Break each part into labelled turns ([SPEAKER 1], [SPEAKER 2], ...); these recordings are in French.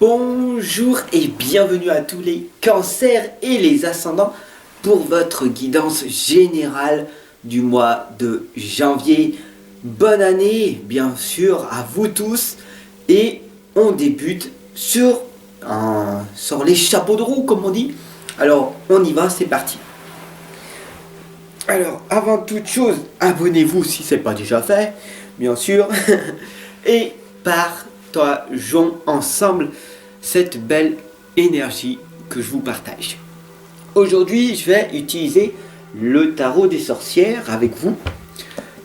[SPEAKER 1] Bonjour et bienvenue à tous les cancers et les ascendants pour votre guidance générale du mois de janvier. Bonne année bien sûr à vous tous et on débute sur les chapeaux de roue comme on dit. Alors on y va, c'est parti. Alors avant toute chose, abonnez-vous si ce n'est pas déjà fait, bien sûr, et partageons ensemble cette belle énergie que je vous partage. Aujourd'hui, je vais utiliser le tarot des sorcières avec vous,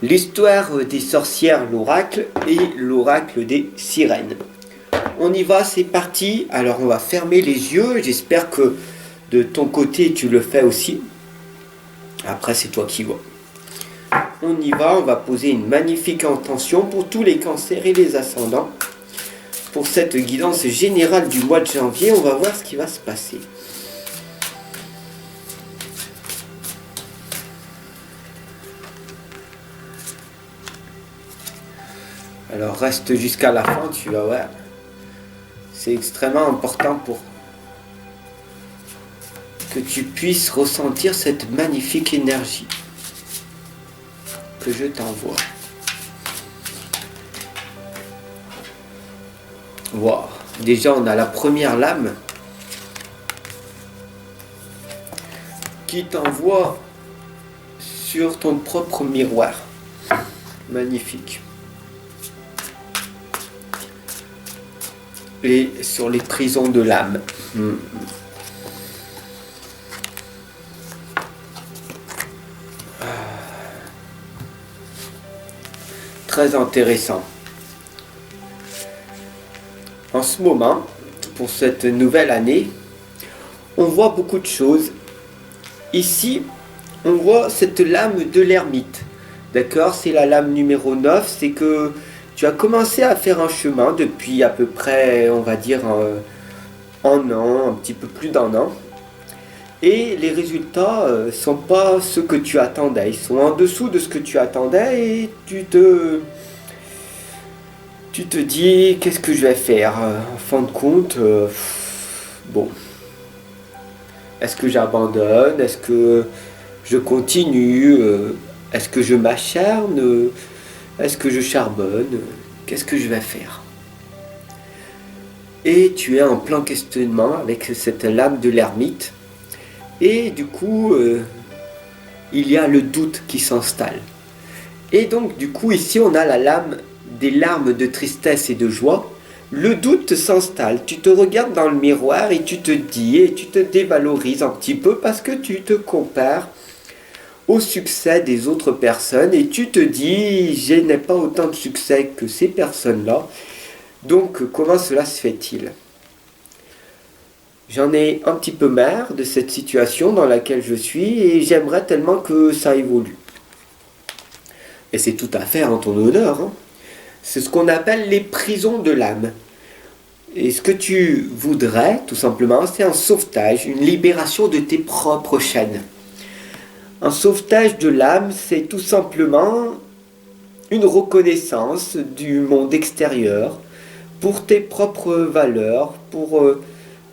[SPEAKER 1] l'histoire des sorcières, l'oracle et l'oracle des sirènes. On y va, c'est parti. Alors on va fermer les yeux, j'espère que de ton côté tu le fais aussi. Après c'est toi qui vois. On y va, on va poser une magnifique intention pour tous les cancers et les ascendants. Pour cette guidance générale du mois de janvier, on va voir ce qui va se passer. Alors reste jusqu'à la fin, tu vas voir. C'est extrêmement important pour que tu puisses ressentir cette magnifique énergie que je t'envoie. Wow. Déjà on a la première lame qui t'envoie sur ton propre miroir. Magnifique. Et sur les prisons de l'âme. Très intéressant. En ce moment, pour cette nouvelle année, on voit beaucoup de choses. Ici, on voit cette lame de l'ermite. D'accord, c'est la lame numéro 9. C'est que tu as commencé à faire un chemin depuis à peu près, on va dire, un an, un petit peu plus d'un an. Et les résultats ne sont pas ce que tu attendais. Ils sont en dessous de ce que tu attendais et tu te dis, qu'est-ce que je vais faire? En fin de compte, bon. Est-ce que j'abandonne? Est-ce que je continue? Est-ce que je m'acharne? Est-ce que je charbonne? Qu'est-ce que je vais faire? Et tu es en plein questionnement avec cette lame de l'ermite. Et du coup, il y a le doute qui s'installe. Et donc, du coup, ici, on a la lame des larmes de tristesse et de joie. Le doute s'installe. Tu te regardes dans le miroir et tu te dis, et tu te dévalorises un petit peu parce que tu te compares au succès des autres personnes et tu te dis, je n'ai pas autant de succès que ces personnes-là. Donc, comment cela se fait-il? J'en ai un petit peu marre de cette situation dans laquelle je suis et j'aimerais tellement que ça évolue. Et c'est tout à fait en ton honneur. Hein. C'est ce qu'on appelle les prisons de l'âme. Et ce que tu voudrais, tout simplement, c'est un sauvetage, une libération de tes propres chaînes. Un sauvetage de l'âme, c'est tout simplement une reconnaissance du monde extérieur pour tes propres valeurs, pour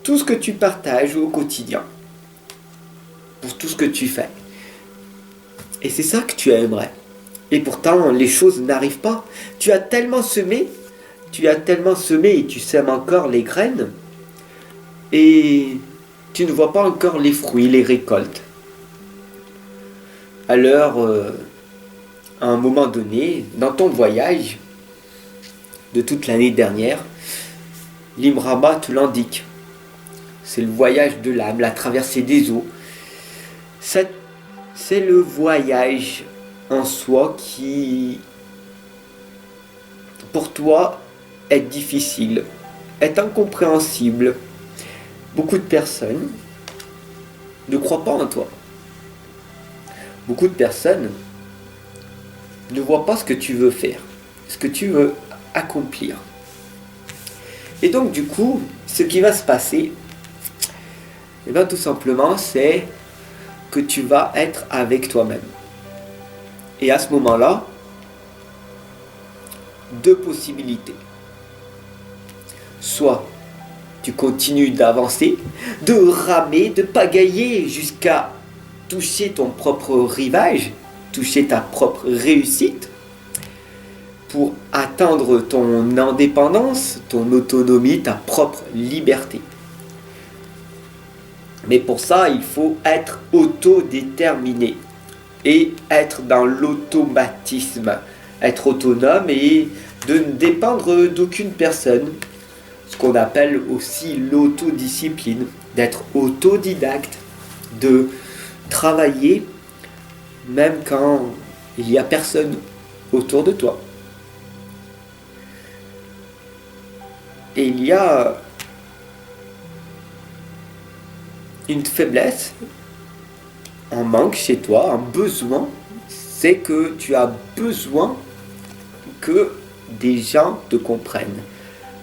[SPEAKER 1] tout ce que tu partages au quotidien, pour tout ce que tu fais. Et c'est ça que tu aimerais. Et pourtant, les choses n'arrivent pas. Tu as tellement semé et tu sèmes encore les graines et tu ne vois pas encore les fruits, les récoltes. Alors, à un moment donné, dans ton voyage de toute l'année dernière, l'Imrama te l'indique. C'est le voyage de l'âme, la traversée des eaux. C'est le voyage en soi qui, pour toi, est difficile, est incompréhensible. Beaucoup de personnes ne croient pas en toi. Beaucoup de personnes ne voient pas ce que tu veux faire, ce que tu veux accomplir. Et donc, du coup, ce qui va se passer, eh bien, tout simplement, c'est que tu vas être avec toi-même. Et à ce moment-là, deux possibilités. Soit Tu continues d'avancer, de ramer, de pagailler jusqu'à toucher ton propre rivage, toucher ta propre réussite pour atteindre ton indépendance, ton autonomie, ta propre liberté. Mais pour ça, il faut être autodéterminé et être dans l'automatisme, être autonome et de ne dépendre d'aucune personne. Ce qu'on appelle aussi l'autodiscipline, d'être autodidacte, de travailler même quand il n'y a personne autour de toi. Et il y a une faiblesse, un manque chez toi, un besoin, c'est que tu as besoin que des gens te comprennent.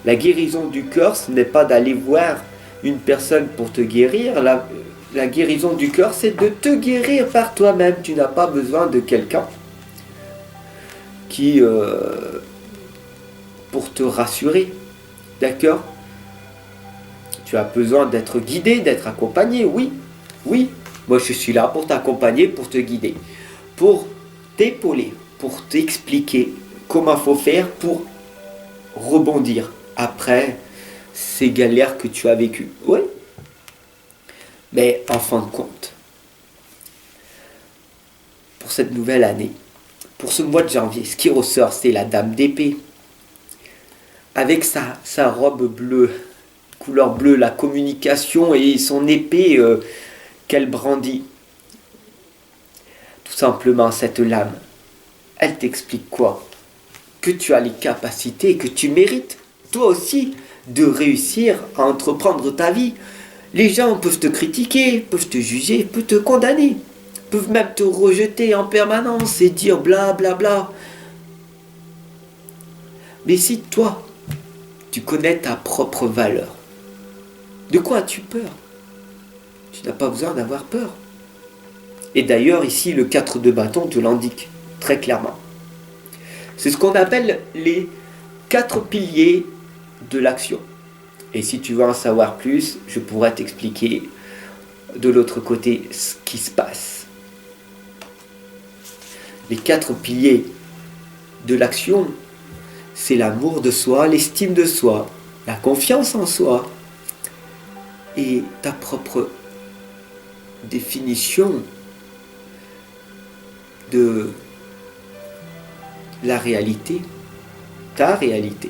[SPEAKER 1] La guérison du cœur, ce n'est pas d'aller voir une personne pour te guérir. La guérison du cœur, c'est de te guérir par toi-même. Tu n'as pas besoin de quelqu'un qui, pour te rassurer. D'accord ? Tu as besoin d'être guidé, d'être accompagné. Oui, oui. Moi, je suis là pour t'accompagner, pour te guider, pour t'épauler, pour t'expliquer comment il faut faire pour rebondir après ces galères que tu as vécues. Oui. Mais en fin de compte, pour cette nouvelle année, pour ce mois de janvier, ce qui ressort, c'est la dame d'épée. Avec sa robe bleue, couleur bleue, la communication et son épée qu'elle brandit. Tout simplement, cette lame, elle t'explique quoi ? Que tu as les capacités, que tu mérites, toi aussi, de réussir à entreprendre ta vie. Les gens peuvent te critiquer, peuvent te juger, peuvent te condamner, peuvent même te rejeter en permanence et dire bla bla bla. Mais si toi, tu connais ta propre valeur, de quoi as-tu peur ? Tu n'as pas besoin d'avoir peur. Et d'ailleurs, ici, le 4 de bâton te l'indique très clairement. C'est ce qu'on appelle les 4 piliers de l'action. Et si tu veux en savoir plus, je pourrais t'expliquer de l'autre côté ce qui se passe. Les 4 piliers de l'action, c'est l'amour de soi, l'estime de soi, la confiance en soi et ta propre définition de la réalité, ta réalité.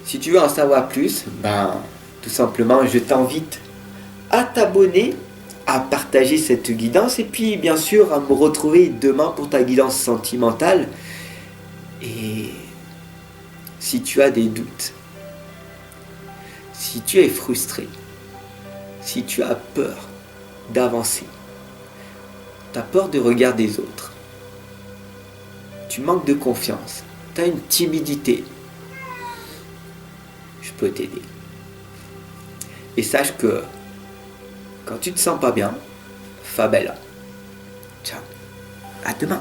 [SPEAKER 1] Si tu veux en savoir plus, tout simplement, je t'invite à t'abonner, à partager cette guidance et puis bien sûr à me retrouver demain pour ta guidance sentimentale. Et si tu as des doutes, si tu es frustré, si tu as peur d'avancer, tu as peur du regard des autres, tu manques de confiance, tu as une timidité, je peux t'aider. Et sache que quand tu te sens pas bien, fa bella. Ciao. À demain.